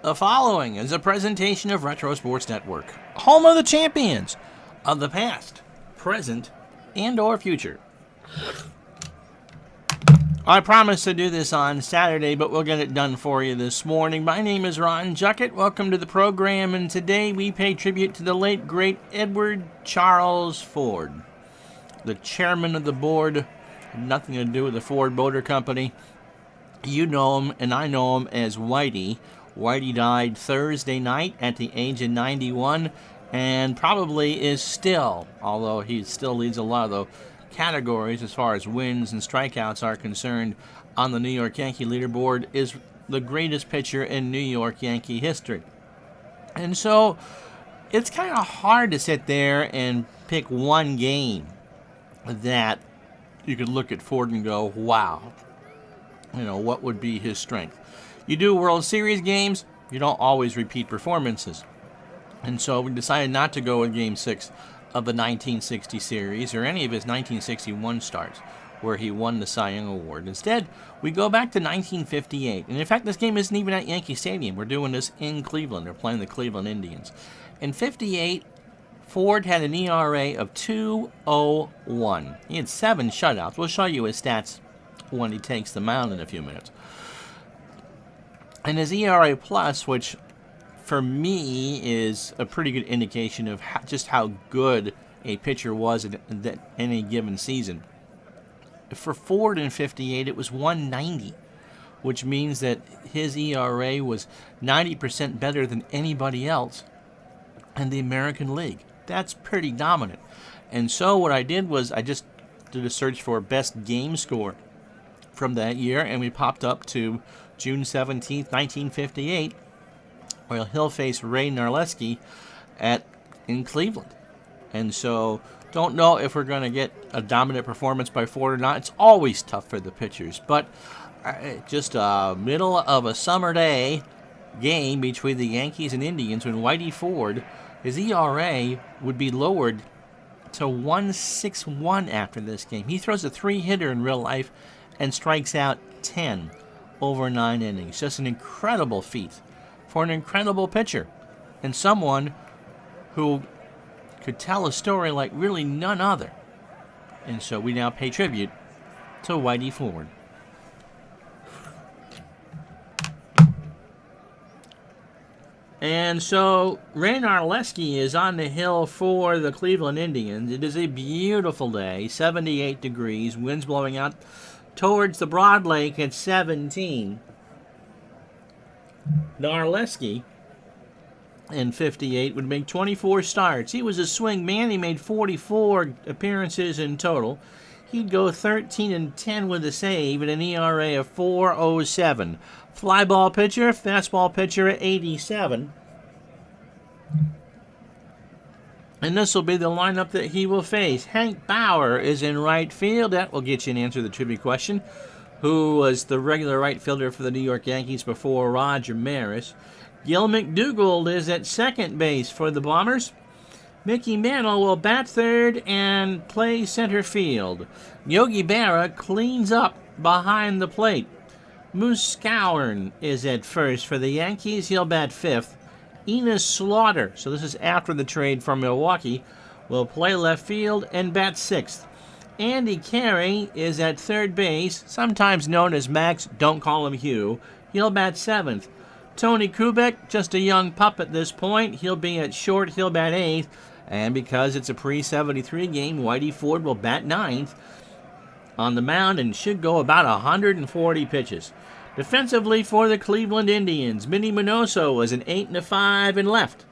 The following is a presentation of Retro Sports Network, home of the champions of the past, present, and or future. I promised to do this on Saturday, but we'll get it done for you this morning. My name is Ron Juckett. Welcome to the program, and today we pay tribute to the late, great Edward Charles Ford, the chairman of the board. Had nothing to do with the Ford Motor Company. You know him, and I know him as Whitey. Whitey died Thursday night at the age of 91, and probably is still, although he still leads a lot of the categories as far as wins and strikeouts are concerned on the New York Yankee leaderboard, is the greatest pitcher in New York Yankee history. And so it's kind of hard to sit there and pick one game that you could look at Ford and go, wow, what would be his strength? You do World Series games, you don't always repeat performances. And so we decided not to go with Game 6 of the 1960 series or any of his 1961 starts where he won the Cy Young Award. Instead, we go back to 1958. And in fact, this game isn't even at Yankee Stadium. We're doing this in Cleveland. They're playing the Cleveland Indians. In 58, Ford had an ERA of 2.01. He had 7 shutouts. We'll show you his stats when he takes the mound in a few minutes. And his ERA plus, which for me is a pretty good indication of just how good a pitcher was at any given season. For Ford in 58, it was 190, which means that his ERA was 90% better than anybody else in the American League. That's pretty dominant. And so what I did was I just did a search for best game score from that year, and we popped up to June 17th, 1958, where he'll face Ray Narleski in Cleveland. And so don't know if we're going to get a dominant performance by Ford or not. It's always tough for the pitchers, but just a middle of a summer day game between the Yankees and Indians when Whitey Ford, his ERA would be lowered to 1.61 after this game. He throws a 3-hitter in real life and strikes out 10 over 9 innings. Just an incredible feat for an incredible pitcher and someone who could tell a story like really none other. And so we now pay tribute to Whitey Ford. And so Ray Narleski is on the hill for the Cleveland Indians. It is a beautiful day, 78 degrees, winds blowing out towards the Broad Lake at 17. Narleski in 58 would make 24 starts. He was a swing man. He made 44 appearances in total. He'd go 13-10 with a save and an ERA of 4.07. Fly ball pitcher, fastball pitcher at 87. And this will be the lineup that he will face. Hank Bauer is in right field. That will get you an answer to the trivia question. Who was the regular right fielder for the New York Yankees before Roger Maris? Gil McDougald is at second base for the Bombers. Mickey Mantle will bat third and play center field. Yogi Berra cleans up behind the plate. Moose Skowron is at first for the Yankees. He'll bat fifth. Enos Slaughter, so this is after the trade from Milwaukee, will play left field and bat sixth. Andy Carey is at third base, sometimes known as Max, don't call him Hugh. He'll bat seventh. Tony Kubek, just a young pup at this point, he'll be at short, he'll bat eighth. And because it's a pre-73 game, Whitey Ford will bat ninth on the mound and should go about 140 pitches. Defensively for the Cleveland Indians, Minnie Minoso is an 8-5 in left.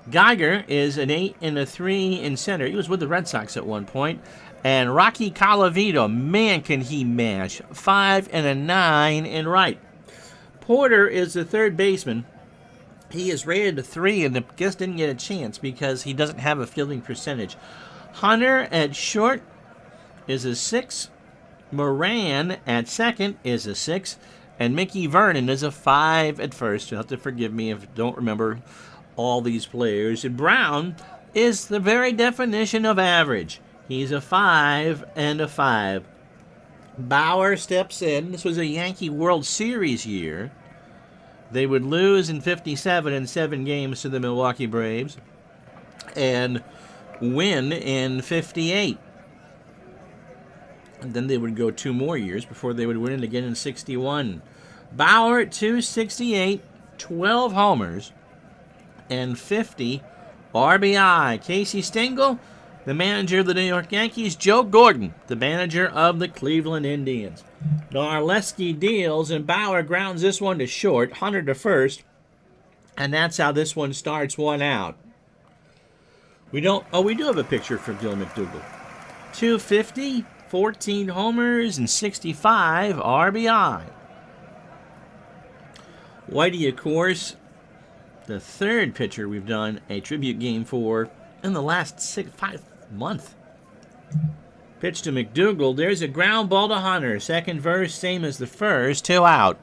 Geiger is an 8-3 in center. He was with the Red Sox at one point. And Rocky Colavito, man, can he mash. 5-9 in right. Porter is the third baseman. He is rated a 3 and just didn't get a chance because he doesn't have a fielding percentage. Hunter at short is a 6. Moran at second is a 6. And Mickey Vernon is a 5 at first. You'll have to forgive me if I don't remember all these players. And Brown is the very definition of average. He's a 5. Bauer steps in. This was a Yankee World Series year. They would lose in 57 in 7 games to the Milwaukee Braves and win in 58. And then they would go 2 more years before they would win it again in 61. Bauer at 268, 12 homers, and 50 RBI. Casey Stengel, the manager of the New York Yankees. Joe Gordon, the manager of the Cleveland Indians. Narleski deals, and Bauer grounds this one to short, Hunter to first, and that's how this one starts 1 out. We do have a picture for Gil McDougall. 250, 14 homers, and 65 RBI. Whitey, of course, the third pitcher we've done a tribute game for in the last 5 months. Pitch to McDougall. There's a ground ball to Hunter. Second verse, same as the first. 2 out.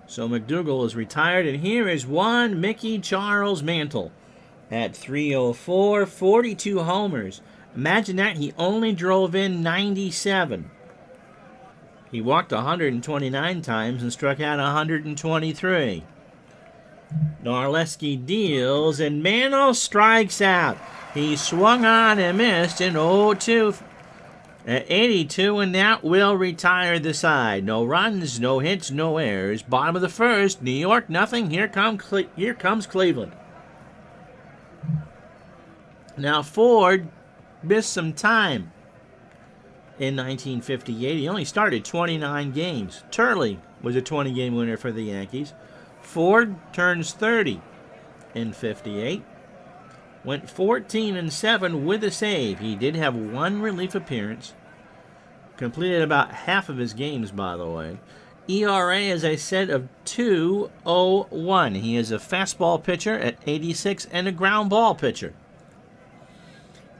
So McDougall is retired, and here is one Mickey Charles Mantle at 304, 42 homers. Imagine that, he only drove in 97. He walked 129 times and struck out 123. Narleski deals, and Mantle strikes out. He swung on and missed in 0-2 at 82, and that will retire the side. No runs, no hits, no errors. Bottom of the first, New York nothing. Here comes Cleveland. Now Ford missed some time in 1958. He only started 29 games. Turley was a 20-game winner for the Yankees. Ford turns 30 in 58. Went 14-7 with a save. He did have 1 relief appearance. Completed about half of his games, by the way. ERA, as I said, of 2.01. He is a fastball pitcher at 86 and a ground ball pitcher.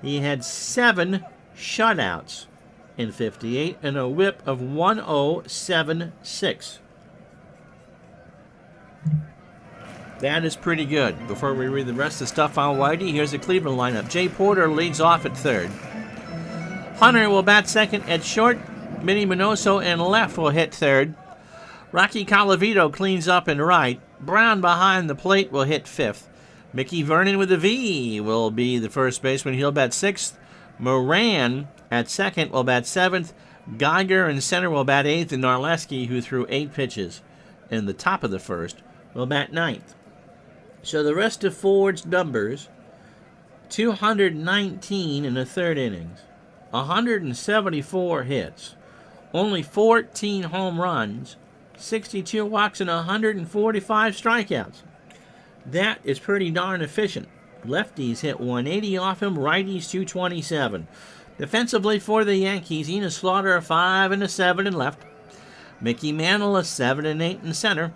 He had 7 shutouts in 58 and a whip of 1.076. That is pretty good. Before we read the rest of the stuff on Whitey, here's the Cleveland lineup. Jay Porter leads off at third. Hunter will bat second at short. Minnie Minoso in left will hit third. Rocky Colavito cleans up in right. Brown behind the plate will hit fifth. Mickey Vernon with a V will be the first baseman. He'll bat sixth. Moran at second will bat seventh. Geiger in center will bat eighth. And Narleski, who threw 8 pitches in the top of the first, will bat ninth. So the rest of Ford's numbers: 219 in the third innings, 174 hits, only 14 home runs, 62 walks, and 145 strikeouts. That is pretty darn efficient. Lefties hit 180 off him, righties 227. Defensively for the Yankees, Enos Slaughter a 5 and a 7 in left. Mickey Mantle a 7 and 8 in center.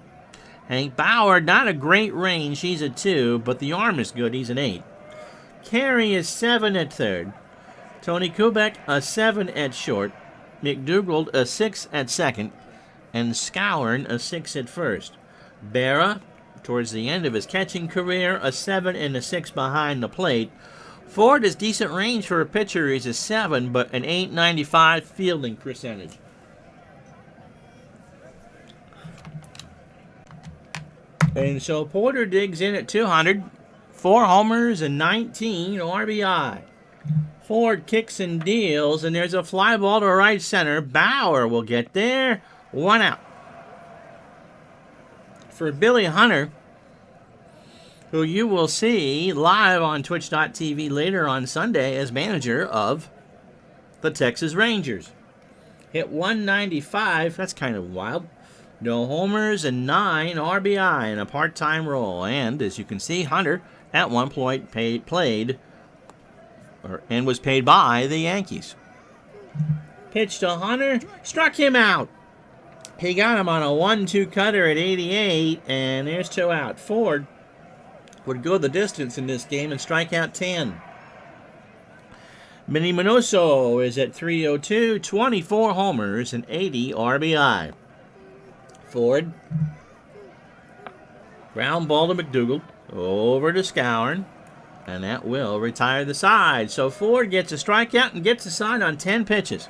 Hank Bauer, not a great range, he's a 2, but the arm is good, he's an 8. Carey is 7 at third. Tony Kubek a 7 at short. McDougall a 6 at second. And Skowron a 6 at first. Berra, towards the end of his catching career, a 7 and a 6 behind the plate. Ford has decent range for a pitcher. He's a 7, but an 895 fielding percentage. And so Porter digs in at 200, 4 homers and 19 RBI. Ford kicks and deals, and there's a fly ball to right center. Bauer will get there. 1 out. For Billy Hunter, who you will see live on Twitch.tv later on Sunday as manager of the Texas Rangers. Hit 195, that's kind of wild. No homers and 9 RBI in a part-time role. And as you can see, Hunter at one point was paid by the Yankees. Pitch to Hunter, struck him out. He got him on a 1-2 cutter at 88, and there's 2 out. Ford would go the distance in this game and strike out 10. Minnie Minoso is at 302, 24 homers and 80 RBI. Ford, ground ball to McDougall, over to Skowron, and that will retire the side. So Ford gets a strikeout and gets the side on 10 pitches.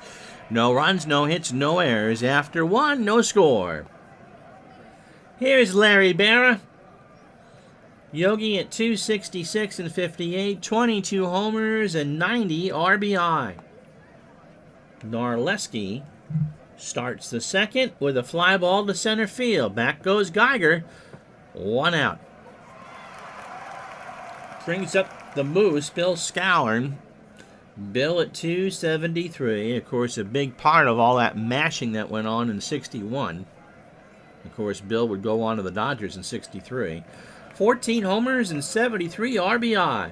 No runs, no hits, no errors. After 1, no score. Here's Larry Berra. Yogi at 266 and 58, 22 homers and 90 RBI. Narleski starts the second with a fly ball to center field. Back goes Geiger. 1 out. Brings up the Moose, Bill Scourin. Bill at 273. Of course, a big part of all that mashing that went on in 61. Of course, Bill would go on to the Dodgers in 63. 14 homers and 73 RBI.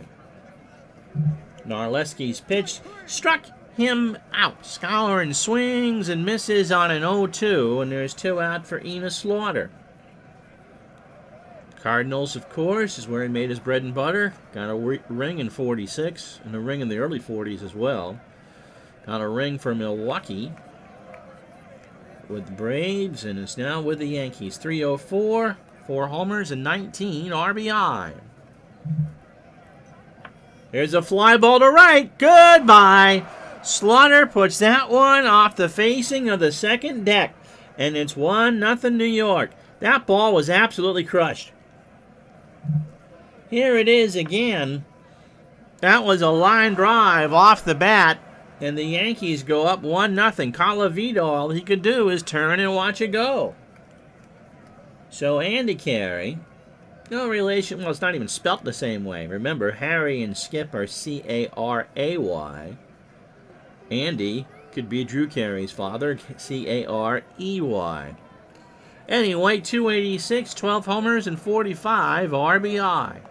Narleski's pitch struck him out. Scourin swings and misses on an 0-2, and there's 2 out for Enos Slaughter. Cardinals, of course, is where he made his bread and butter. Got a ring in 46, and a ring in the early 40s as well. Got a ring for Milwaukee with the Braves, and is now with the Yankees. 304, 4 homers and 19 RBI. Here's a fly ball to right. Goodbye. Slaughter puts that one off the facing of the second deck, and it's 1-0 New York. That ball was absolutely crushed. Here it is again. That was a line drive off the bat, and the Yankees go up 1-0. Colavito, all he could do is turn and watch it go. So Andy Carey, no relation, well, it's not even spelt the same way. Remember, Harry and Skip are C-A-R-A-Y. Andy could be Drew Carey's father, C-A-R-E-Y. Anyway, 286, 12 homers, and 45 RBI.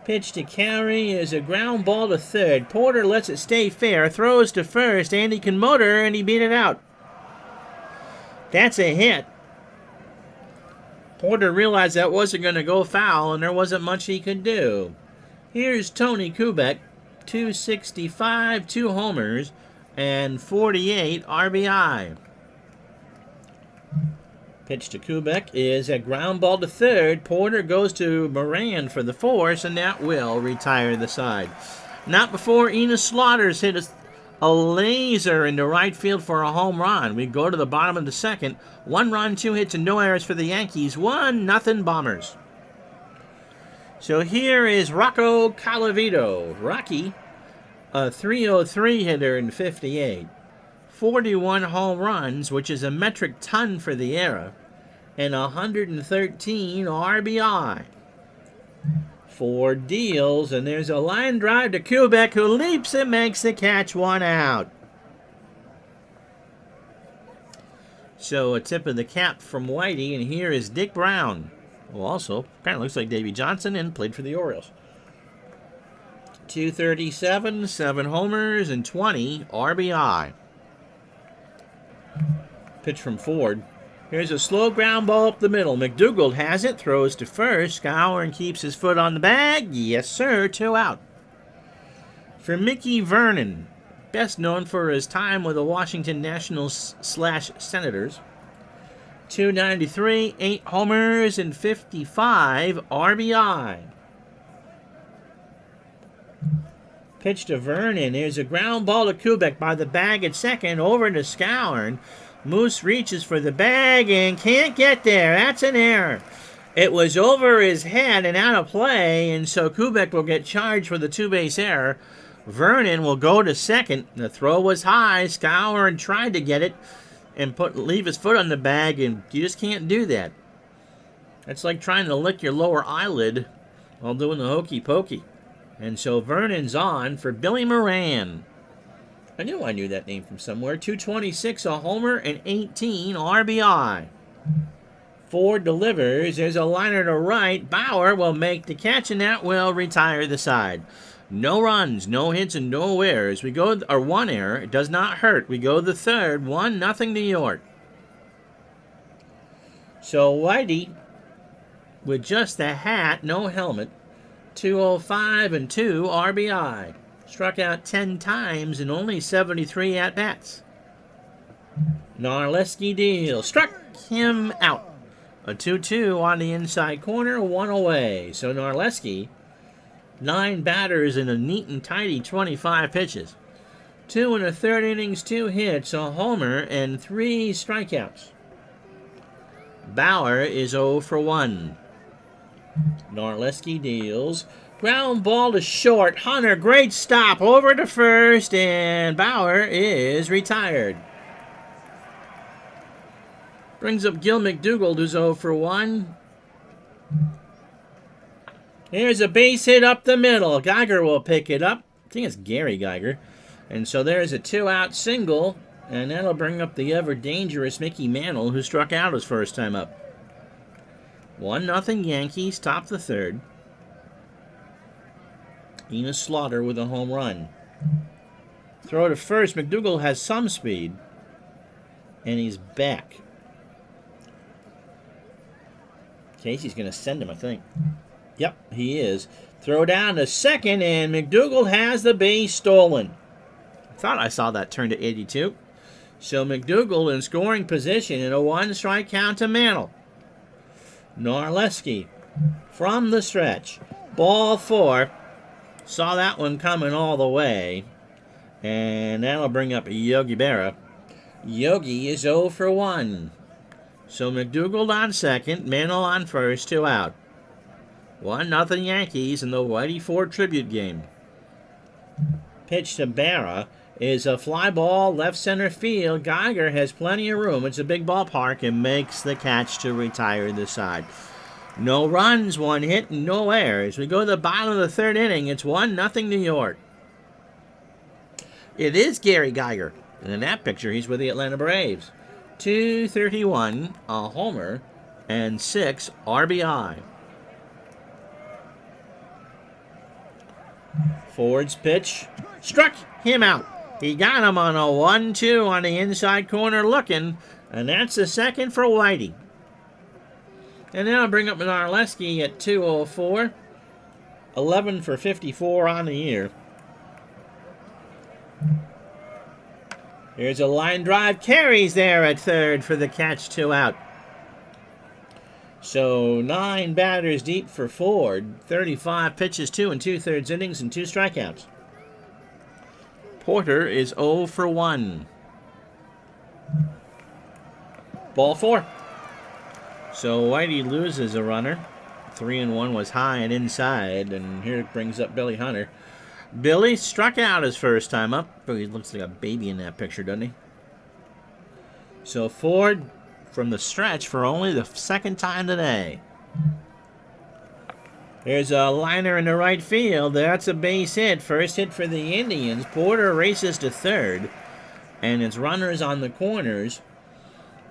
Pitch to Carey is a ground ball to third. Porter lets it stay fair, throws to first. Andy can motor, and he beat it out. That's a hit. Porter realized that wasn't going to go foul, and there wasn't much he could do. Here's Tony Kubek, 265, 2 homers, and 48 RBI. Pitch to Kubek is a ground ball to third. Porter goes to Moran for the force, and that will retire the side. Not before Enos Slaughter's hit a laser into right field for a home run. We go to the bottom of the second. 1 run, 2 hits, and no errors for the Yankees. 1-0 Bombers. So here is Rocco Colavito. Rocky, a 303 hitter in 58. 41 home runs, which is a metric ton for the era, and 113 RBI. 4 deals, and there's a line drive to Kubek, who leaps and makes the catch. 1 out. So a tip of the cap from Whitey, and here is Dick Brown, who also kind of looks like Davey Johnson and played for the Orioles. 237, 7 homers, and 20 RBI. Pitch from Ford. Here's a slow ground ball up the middle. McDougald has it, throws to first. Scourin keeps his foot on the bag. Yes, sir, 2 out. For Mickey Vernon, best known for his time with the Washington Nationals / Senators. 293, 8 homers, and 55 RBI. Pitch to Vernon. Here's a ground ball to Kubek by the bag at second. Over to Scourin. Moose reaches for the bag and can't get there. That's an error. It was over his head and out of play, and so Kubek will get charged for the 2-base error. Vernon will go to second. The throw was high. Scourin tried to get it and leave his foot on the bag, and you just can't do that. It's like trying to lick your lower eyelid while doing the hokey pokey. And so Vernon's on for Billy Moran. I knew that name from somewhere. 226, a homer, and 18 RBI. Ford delivers. There's a liner to right. Bauer will make the catch, and that will retire the side. No runs, no hits, and no errors. We go, or 1 error. It does not hurt. We go the third. 1-0 New York. So Whitey, with just a hat, no helmet, 205 and 2 RBI. Struck out 10 times in only 73 at-bats. Narleski deal. Struck him out. A 2-2 on the inside corner, 1 away. So Narleski, 9 batters in a neat and tidy 25 pitches. 2 1/3 innings, 2 hits, a homer, and 3 strikeouts. Bauer is 0 for 1. Narleski deals. Ground ball to short. Hunter, great stop over to first, and Bauer is retired. Brings up Gil McDougald, who's 0 for 1. Here's a base hit up the middle. Geiger will pick it up. I think it's Gary Geiger. And so there's a 2-out single, and that'll bring up the ever-dangerous Mickey Mantle, who struck out his first time up. 1-0 Yankees, top the third. Enos Slaughter with a home run. Throw to first. McDougald has some speed, and he's back. Casey's going to send him, I think. Yep, he is. Throw down to second, and McDougald has the base stolen. I thought I saw that turn to 82. So McDougald in scoring position in a 1-strike count to Mantle. Narleski from the stretch. Ball 4. Saw that one coming all the way. And that'll bring up Yogi Berra. Yogi is 0 for 1. So McDougald on second, Mantle on first, 2 out. 1-0 Yankees in the Whitey Ford tribute game. Pitch to Berra is a fly ball left center field. Geiger has plenty of room. It's a big ballpark and makes the catch to retire the side. No runs, 1 hit, and no errors. We go to the bottom of the third inning. It's 1-0 New York. It is Gary Geiger. And in that picture, he's with the Atlanta Braves. 231, a homer, and 6 RBI. Ford's pitch struck him out. He got him on a 1-2 on the inside corner looking, and that's the second for Whitey. And then I'll bring up Narleski at 204. 11 for 54 on the year. Here's a line drive. Carey's there at third for the catch, 2 out. So 9 batters deep for Ford. 35 pitches, 2 2/3 innings, and 2 strikeouts. Porter is 0 for 1. Ball 4. So Whitey loses a runner. 3-1 was high and inside, and here it brings up Billy Hunter. Billy struck out his first time up. Oh, he looks like a baby in that picture, doesn't he? So Ford from the stretch for only the second time today. There's a liner in the right field. That's a base hit. First hit for the Indians. Porter races to third, and it's runners on the corners.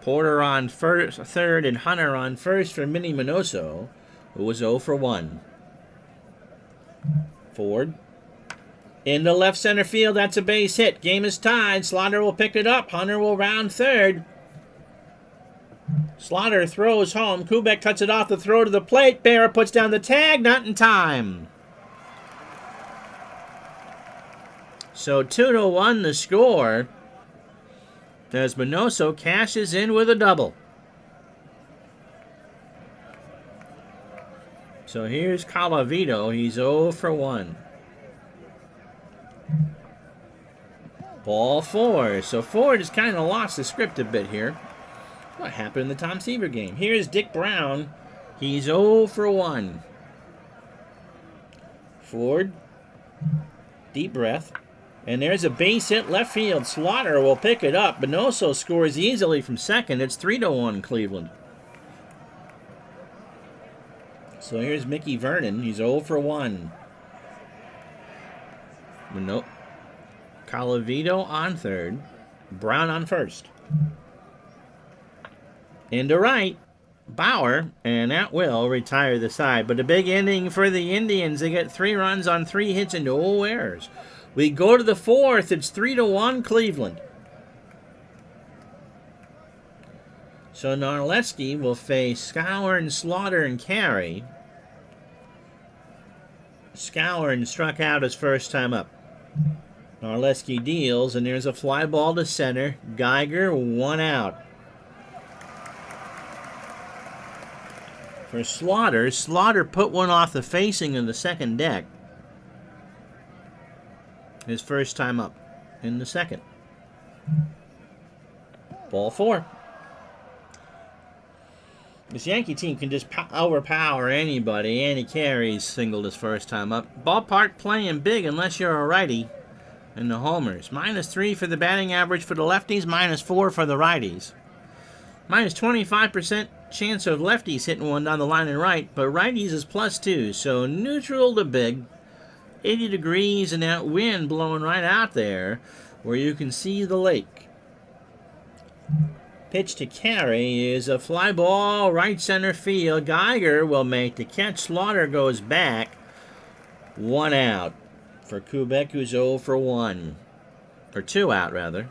Porter on third and Hunter on first for Minnie Minoso, who was 0 for 1. Ford in the left center field. That's a base hit. Game is tied. Slaughter will pick it up. Hunter will round third. Slaughter throws home. Kubek cuts it off the throw to the plate. Berra puts down the tag. Not in time. So 2-1 the score, as Minoso cashes in with a double. So here's Calavito. He's 0 for 1. Ball 4. So Ford has kind of lost the script a bit here. What happened in the Tom Seaver game? Here's Dick Brown. He's 0 for 1. Ford. Deep breath. And there's a base hit left field. Slaughter will pick it up. Minoso scores easily from second. It's 3-1 Cleveland. So here's Mickey Vernon. He's 0 for 1. Calavito on third. Brown on first. Into right, Bauer, and that will retire the side. But a big inning for the Indians. They get 3 runs on 3 hits and no errors. We go to the 4th. It's 3-1 Cleveland. So Narleski will face Skowron, Slaughter, and Carey. Skowron struck out his first time up. Narleski deals, and there's a fly ball to center. Geiger, 1 out. For Slaughter, Slaughter put one off the facing of the second deck. His first time up in the second. Ball 4. This Yankee team can just overpower anybody. Andy Carey's singled his first time up. Ballpark playing big unless you're a righty in the homers. -3 for the batting average for the lefties, -4 for the righties. -25% chance of lefties hitting one down the line and right, but righties is +2, so neutral to big. 80 degrees and that wind blowing right out there where you can see the lake. Pitch to Carey is a fly ball, right center field. Geiger will make the catch. Slaughter goes back. 1 out for Kubek, who's 0 for 1. Or 2 out, rather.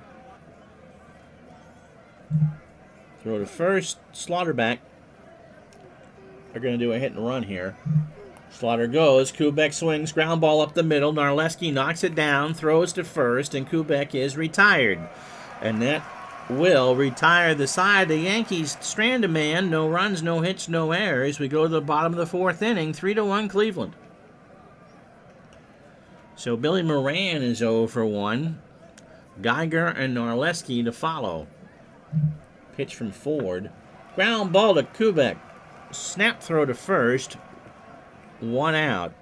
Throw to first. Slaughter back. They're going to do a hit and run here. Slaughter goes. Kubek swings. Ground ball up the middle. Narleski knocks it down. Throws to first. And Kubek is retired. And that will retire the side. The Yankees strand a man. No runs, no hits, no errors. We go to the bottom of the 4th inning. 3-1 Cleveland. So Billy Moran is 0 for 1. Geiger and Narleski to follow. Pitch from Ford. Ground ball to Kubek. Snap throw to first. 1 out.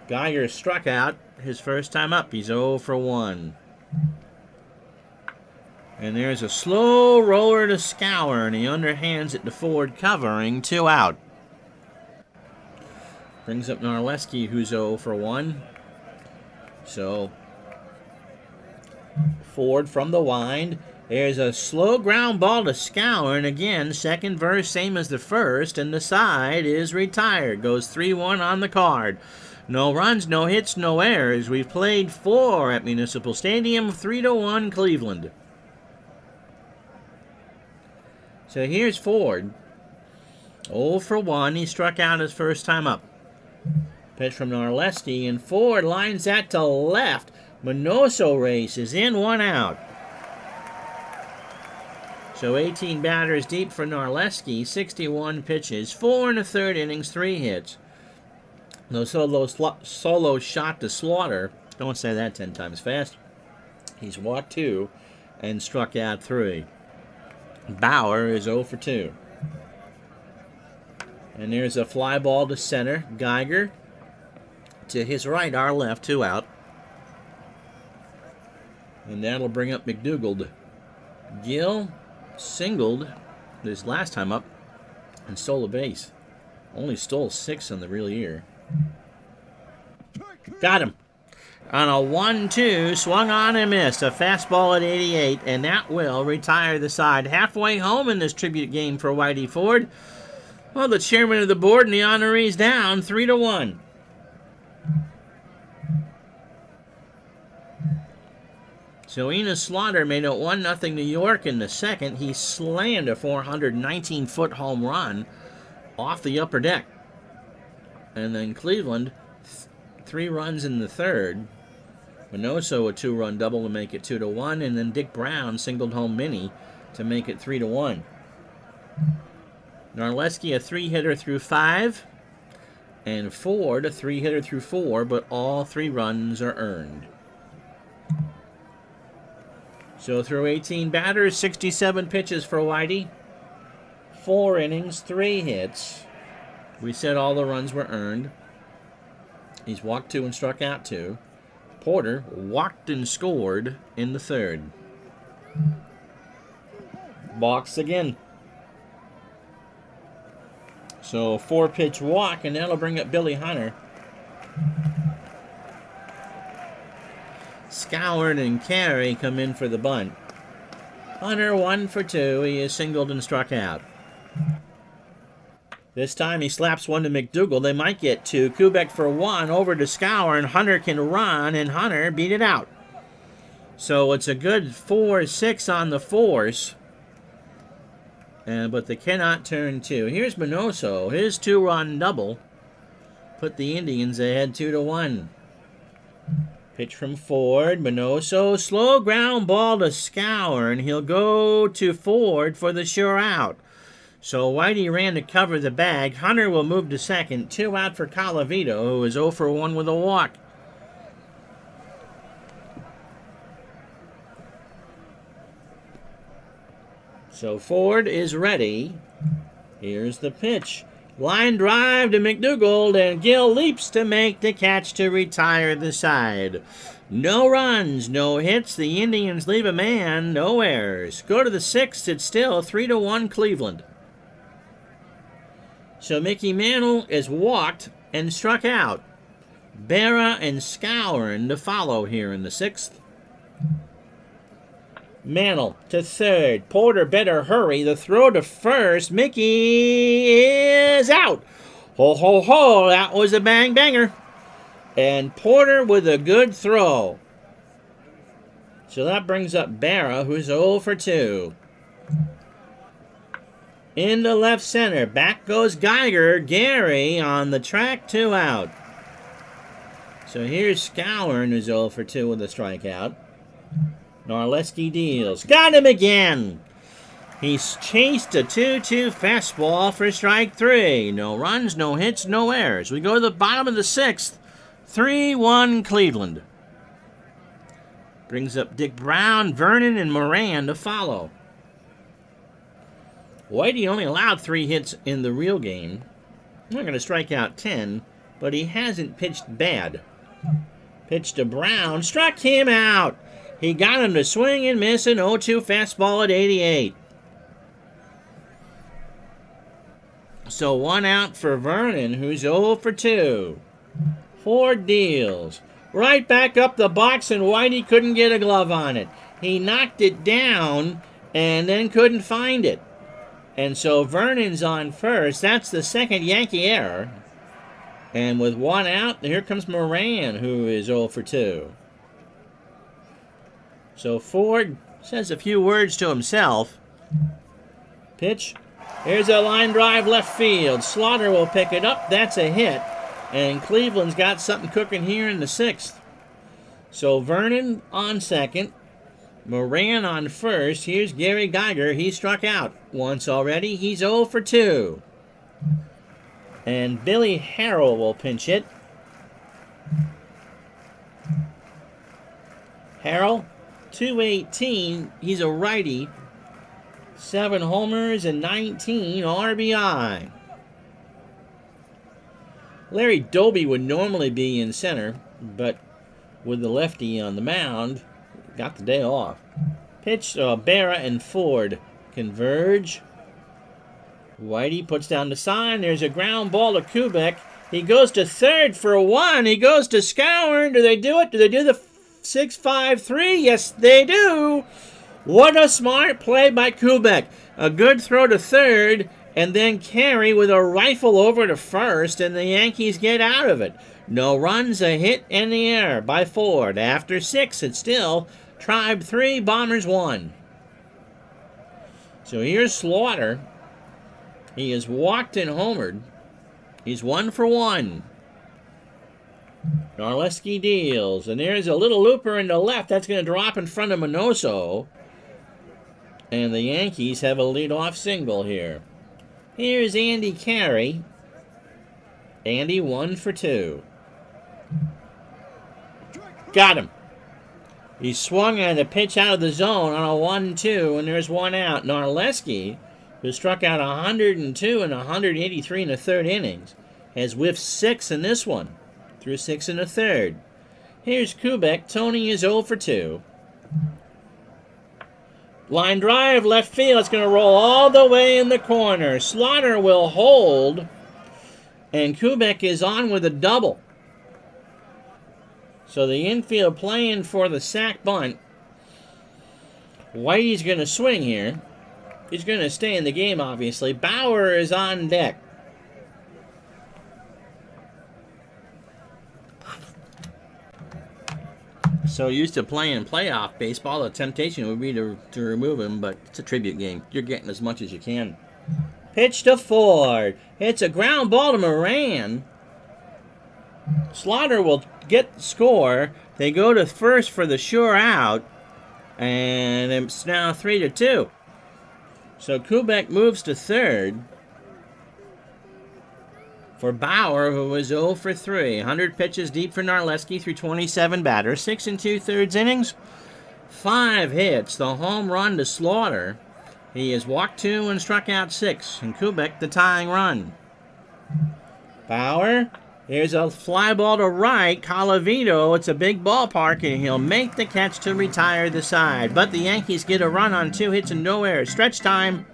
Geiger struck out his first time up. He's 0 for 1. And there's a slow roller to Scour, and he underhands it to Ford covering. 2 out. Brings up Narleski, who's 0 for 1. So, Ford from the wind. There's a slow ground ball to Scour, and again, second verse, same as the first, and the side is retired. Goes 3-1 on the card. No runs, no hits, no errors. We've played 4 at Municipal Stadium, 3-1 Cleveland. So here's Ford. 0 for 1. He struck out his first time up. Pitch from Narleski, and Ford lines that to left. Minoso races in. 1 out. So 18 batters deep for Narleski. 61 pitches. 4 1/3 innings, 3 hits. No solo shot to Slaughter. Don't say that 10 times fast. He's walked 2 and struck out 3. Bauer is 0 for 2. And there's a fly ball to center. Geiger to his right, our left, 2 out. And that'll bring up McDougald. Gill singled his last time up and stole a base. Only stole 6 in the real year. Got him. On a 1-2, swung on and missed. A fastball at 88, and that will retire the side. Halfway home in this tribute game for Whitey Ford. Well, the chairman of the board and the honorees down, 3-1. So Enos Slaughter made it 1-0 New York in the second. He slammed a 419-foot home run off the upper deck. And then Cleveland, 3 runs in the third. Minoso a 2-run double to make it 2-1, and then Dick Brown singled home Minnie to make it 3-1. Narleski a 3-hitter through 5, and Ford a 3-hitter through 4, but all 3 runs are earned. So through 18 batters, 67 pitches for Whitey, 4 innings, 3 hits. We said all the runs were earned. He's walked 2 and struck out 2. Porter walked and scored in the third. Box again. So 4-pitch walk, and that'll bring up Billy Hunter. Scoured and Carey come in for the bunt. Hunter 1 for 2. He is singled and struck out. This time he slaps one to McDougald. They might get 2. Kubek for 1. Over to Scour, and Hunter can run, and Hunter beat it out. So it's a good 4-6 on the force. But they cannot turn 2. Here's Minoso. His 2-run double put the Indians ahead 2-1. Pitch from Ford. Minoso. Slow ground ball to Scour, and he'll go to Ford for the sure out. So Whitey ran to cover the bag. Hunter will move to second. 2 out for Colavito, who is 0 for 1 with a walk. So Ford is ready. Here's the pitch. Line drive to McDougald, and Gill leaps to make the catch to retire the side. No runs, no hits. The Indians leave a man, no errors. Go to the sixth. It's still 3-1 Cleveland. So Mickey Mantle is walked and struck out. Berra and Skowron to follow here in the sixth. Mantle to third. Porter better hurry. The throw to first. Mickey is out. Ho, ho, ho. That was a bang-banger. And Porter with a good throw. So that brings up Berra, who's 0 for 2. Into left center. Back goes Geiger. Carey on the track, 2 out. So here's Skowron, who's 0 for 2 with a strikeout. Narleski deals. Got him again! He's chased a 2-2 fastball for strike 3. No runs, no hits, no errors. We go to the bottom of the sixth. 3-1 Cleveland. Brings up Dick Brown, Vernon, and Moran to follow. Whitey only allowed 3 hits in the real game. I'm not going to strike out 10, but he hasn't pitched bad. Pitch to Brown, struck him out. He got him to swing and miss an 0-2 fastball at 88. So 1 out for Vernon, who's 0 for 2. Ford deals. Right back up the box, and Whitey couldn't get a glove on it. He knocked it down and then couldn't find it. And so Vernon's on first. That's the second Yankee error. And with 1 out, here comes Moran, who is 0 for 2. So Ford says a few words to himself. Pitch. Here's a line drive left field. Slaughter will pick it up. That's a hit. And Cleveland's got something cooking here in the sixth. So Vernon on second. Moran on first. Here's Gary Geiger. He struck out once already. He's 0 for 2. And Billy Harrell will pinch hit. Harrell, 218. He's a righty. 7 homers and 19 RBI. Larry Doby would normally be in center, but with the lefty on the mound, got the day off. Pitch, Berra and Ford converge. Whitey puts down the sign. There's a ground ball to Kubek. He goes to third for 1. He goes to Skowron. Do they do it? Do they do the 6-5-3? Yes, they do. What a smart play by Kubek. A good throw to third, and then Carey with a rifle over to first, and the Yankees get out of it. No runs, a hit, and the error by Ford. After 6, it's still Tribe 3, Bombers 1. So here's Slaughter. He has walked and homered. He's 1 for 1. Narleski deals, and there's a little looper in the left. That's going to drop in front of Minoso. And the Yankees have a leadoff single here. Here's Andy Carey. Andy 1 for 2. Got him. He swung at a pitch out of the zone on a 1-2, and there's 1 out. Narleski, who struck out 102 and 183 in the third innings, has whiffed 6 in this one, through 6 in the third. Here's Kubek. Tony is 0 for 2. Line drive, left field. It's going to roll all the way in the corner. Slaughter will hold, and Kubek is on with a double. So the infield playing for the sack bunt. Whitey's going to swing here. He's going to stay in the game, obviously. Bauer is on deck. So used to playing playoff baseball, the temptation would be to remove him, but it's a tribute game. You're getting as much as you can. Pitch to Ford. It's a ground ball to Moran. Slaughter will get the score. They go to first for the sure out, and it's now 3-2. So Kubek moves to third for Bauer, who was 0 for 3. 100 pitches deep for Narleski through 27 batters. 6 2/3 innings, 5 hits. The home run to Slaughter. He has walked 2 and struck out 6. And Kubek the tying run. Bauer. There's a fly ball to right. Colavito, it's a big ballpark, and he'll make the catch to retire the side. But the Yankees get a run on 2 hits and no errors. Stretch time.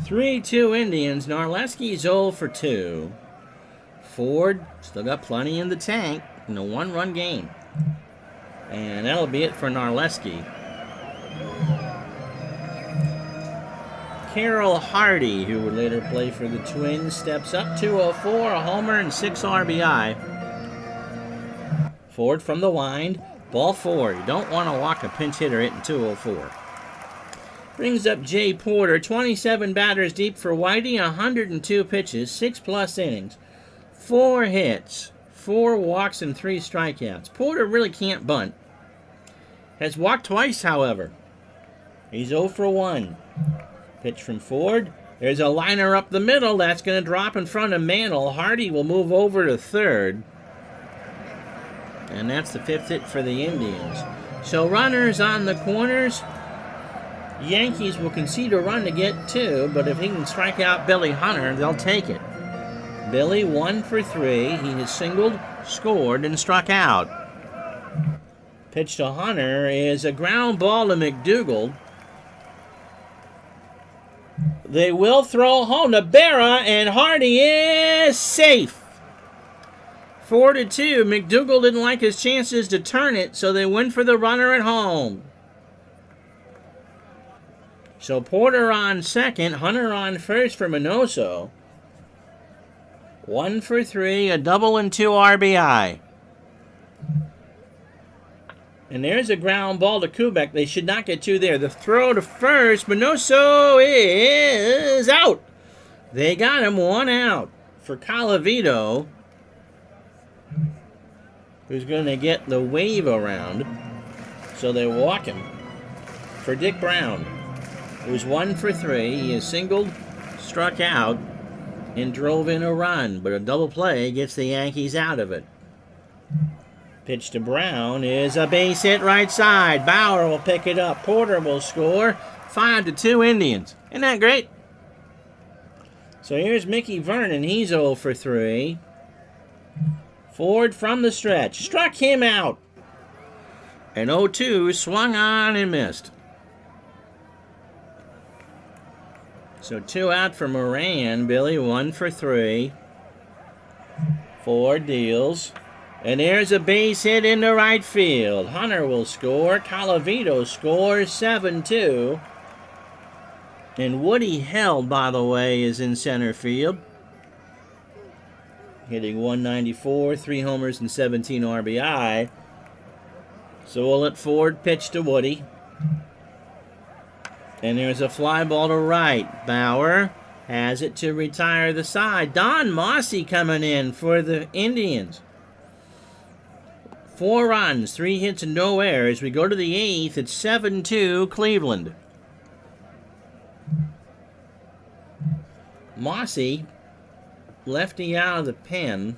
Three-2 Indians. Narleski's 0 for 2. Ford still got plenty in the tank in a 1-run game. And that'll be it for Narleski. Carroll Hardy, who would later play for the Twins, steps up 204, a homer and 6 RBI. Ford from the wind. Ball 4. You don't want to walk a pinch hitter hitting 204. Brings up Jay Porter, 27 batters deep for Whitey, 102 pitches, 6+ innings, 4 hits, 4 walks, and 3 strikeouts. Porter really can't bunt. Has walked twice, however. He's 0 for 1. Pitch from Ford. There's a liner up the middle. That's going to drop in front of Mantle. Hardy will move over to third. And that's the 5th hit for the Indians. So runners on the corners. Yankees will concede a run to get 2, but if he can strike out Billy Hunter, they'll take it. Billy 1 for 3. He has singled, scored, and struck out. Pitch to Hunter is a ground ball to McDougald. They will throw home to Berra, and Hardy is safe. 4-2. McDougald didn't like his chances to turn it, so they went for the runner at home. So Porter on second, Hunter on first for Minoso. 1 for 3, a double and 2 RBI. And there's a ground ball to Kubek. They should not get 2 there. The throw to first, Minoso is out. They got him 1 out for Colavito, who's going to get the wave around. So they walk him for Dick Brown, who's 1 for 3. He has singled, struck out, and drove in a run. But a double play gets the Yankees out of it. Pitch to Brown is a base hit right side. Bauer will pick it up. Porter will score. 5-2 Indians. Isn't that great? So here's Mickey Vernon. He's 0 for 3. Ford from the stretch. Struck him out. And 0-2 swung on and missed. So 2 out for Moran. Billy 1 for 3. Ford deals. And there's a base hit into right field. Hunter will score. Colavito scores 7-2. And Woody Held, by the way, is in center field, hitting 194, 3 homers and 17 RBI. So we'll let Ford pitch to Woody. And there's a fly ball to right. Bauer has it to retire the side. Don Mossy coming in for the Indians. 4 runs, 3 hits, and no errors. We go to the 8th. It's 7-2 Cleveland. Mossy, lefty out of the pen,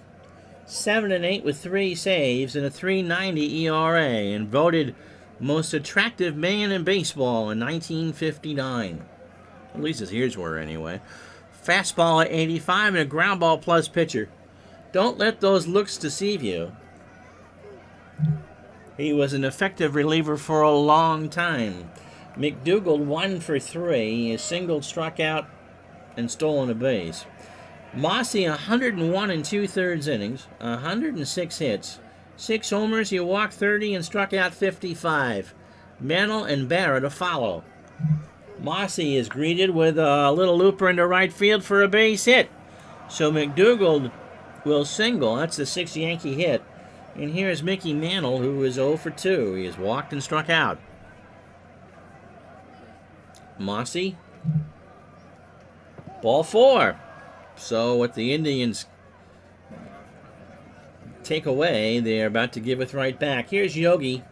7-8 with 3 saves and a 3.90 ERA, and voted most attractive man in baseball in 1959. At least his ears were, anyway. Fastball at 85 and a ground ball plus pitcher. Don't let those looks deceive you. He was an effective reliever for a long time. McDougald 1 for 3. He has singled, struck out, and stolen a base. Mossy 101 and 2/3 innings, 106 hits, 6 homers. He walked 30 and struck out 55. Mantle and Berra to follow. Mossy is greeted with a little looper into right field for a base hit. So McDougald will single. That's the 6th Yankee hit. And here's Mickey Mantle, who is 0 for 2. He has walked and struck out. Mossy. Ball 4. So what the Indians take away, they're about to give it right back. Here's Yogi,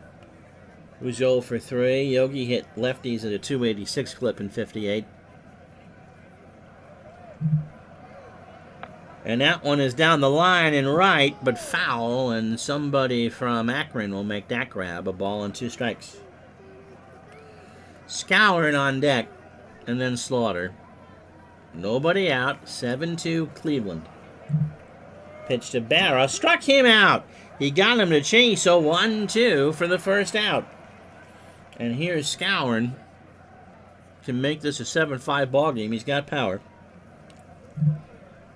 who's 0 for 3. Yogi hit lefties at a 286 clip in 58. And that one is down the line and right, but foul, and somebody from Akron will make that grab. A ball and 2 strikes. Scouring on deck, and then Slaughter. Nobody out. 7-2 Cleveland. Pitch to Barra. Struck him out. He got him to chase, so 1-2 for the first out. And here's Scouring to make this a 7-5 ball game. He's got power.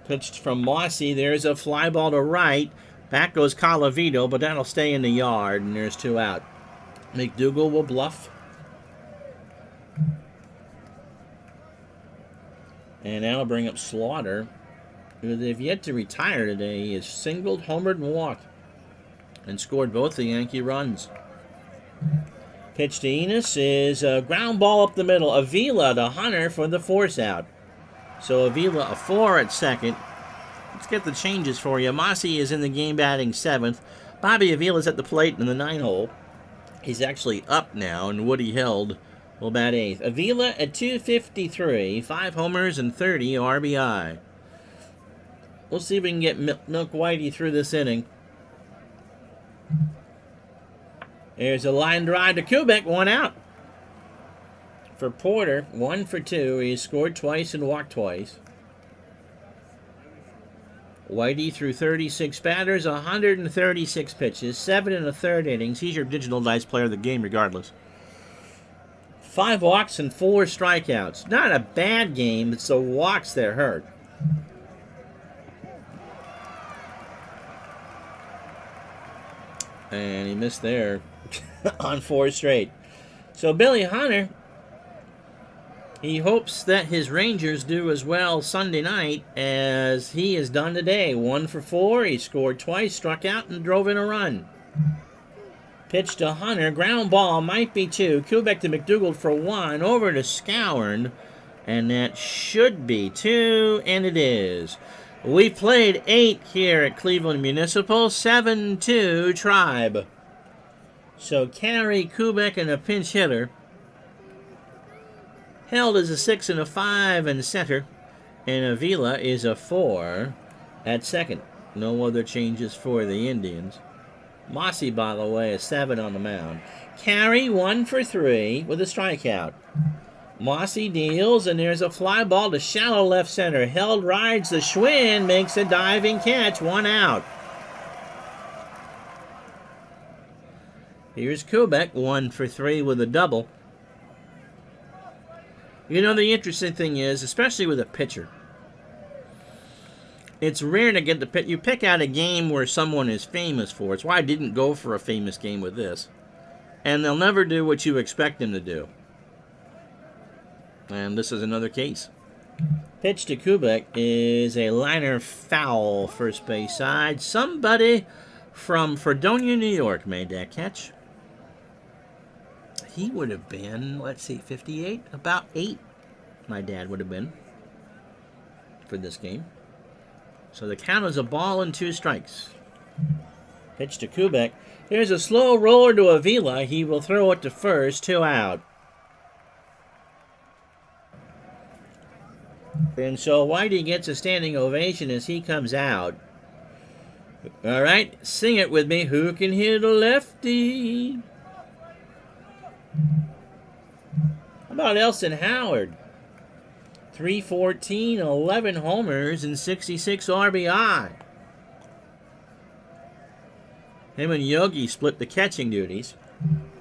Pitched from Mossy. There's a fly ball to right. Back goes Colavito, but that'll stay in the yard, and there's 2 out. McDougal will bluff. And that'll bring up Slaughter, who they've yet to retire today. He has singled, homered, and walked, and scored both the Yankee runs. Pitch to Enos is a ground ball up the middle. Avila to Hunter for the force out. So Avila a 4 at second. Let's get the changes for you. Mossy is in the game batting 7th. Bobby Avila's at the plate in the 9-hole. He's actually up now, and Woody Held will bat 8th. Avila at 253, 5 homers and 30 RBI. We'll see if we can get Milk Whitey through this inning. There's a line drive to Kubek, 1 out. For Porter, 1 for 2. He scored twice and walked twice. Whitey threw 36 batters, 136 pitches, 7 1/3 innings. He's your digital dice player of the game regardless. 5 walks and 4 strikeouts. Not a bad game, it's the walks that hurt. And he missed there on 4 straight. So Billy Hunter, he hopes that his Rangers do as well Sunday night as he has done today. 1 for 4. He scored twice, struck out, and drove in a run. Pitch to Hunter. Ground ball might be 2. Kubek to McDougal for 1. Over to Scourin. And that should be 2. And it is. We played 8 here at Cleveland Municipal. 7-2 Tribe. So Carey, Kubek, and a pinch hitter. Held is a 6 and a 5 in center, and Avila is a 4 at second. No other changes for the Indians. Mossy, by the way, a 7 on the mound. Carey 1 for 3 with a strikeout. Mossy deals, and there's a fly ball to shallow left center. Held rides the Schwinn, makes a diving catch, 1 out. Here's Kubek, 1 for 3 with a double. You know, the interesting thing is, especially with a pitcher, it's rare to get the pick. You pick out a game where someone is famous for. It's why I didn't go for a famous game with this. And they'll never do what you expect them to do. And this is another case. Pitch to Kubek is a liner foul, first base side. Somebody from Fredonia, New York made that catch. He would have been, let's see, 58? About 8, my dad would have been for this game. So the count is a ball and 2 strikes. Pitch to Kubek. There's a slow roller to Avila. He will throw it to first, 2 out. And so Whitey gets a standing ovation as he comes out. All right, sing it with me. Who can hit a lefty? How about Elson Howard? 314, 11 homers, and 66 RBI. Him and Yogi split the catching duties.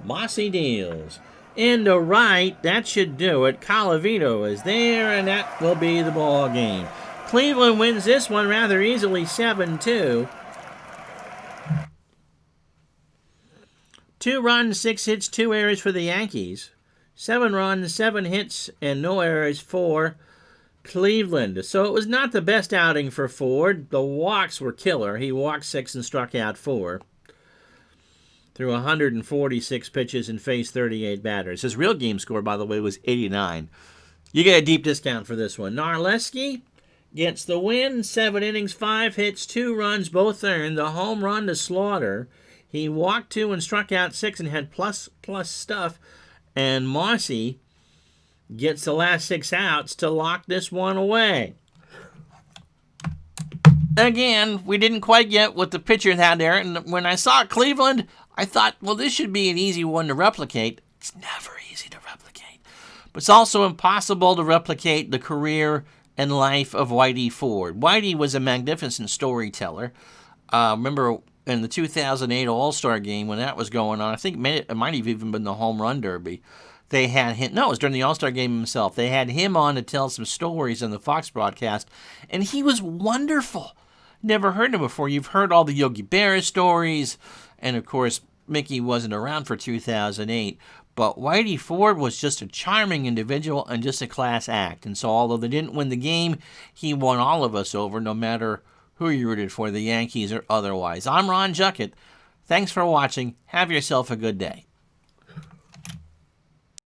Mossy deals. Into right, that should do it. Colavito is there, and that will be the ball game. Cleveland wins this one rather easily, 7-2. 2 runs, 6 hits, 2 errors for the Yankees. 7 runs, 7 hits, and no errors for Cleveland. So it was not the best outing for Ford. The walks were killer. He walked 6 and struck out 4. through 146 pitches and faced 38 batters. His real game score, by the way, was 89. You get a deep discount for this one. Narleski gets the win. 7 innings, 5 hits, 2 runs, both earned. The home run to Slaughter. He walked 2 and struck out 6 and had plus stuff. And Mossy gets the last 6 outs to lock this one away. Again, we didn't quite get what the pitcher had there. And when I saw Cleveland, I thought, well, this should be an easy one to replicate. It's never easy to replicate. But it's also impossible to replicate the career and life of Whitey Ford. Whitey was a magnificent storyteller. Remember in the 2008 All-Star game when that was going on, I think it might have even been the Home Run Derby. They had him, no, it was during the All-Star game himself. They had him on to tell some stories on the Fox broadcast, and he was wonderful. Never heard him before. You've heard all the Yogi Berra stories, and of course, Mickey wasn't around for 2008. But Whitey Ford was just a charming individual and just a class act. And so although they didn't win the game, he won all of us over, no matter who you rooted for, the Yankees or otherwise. I'm Ron Juckett. Thanks for watching. Have yourself a good day.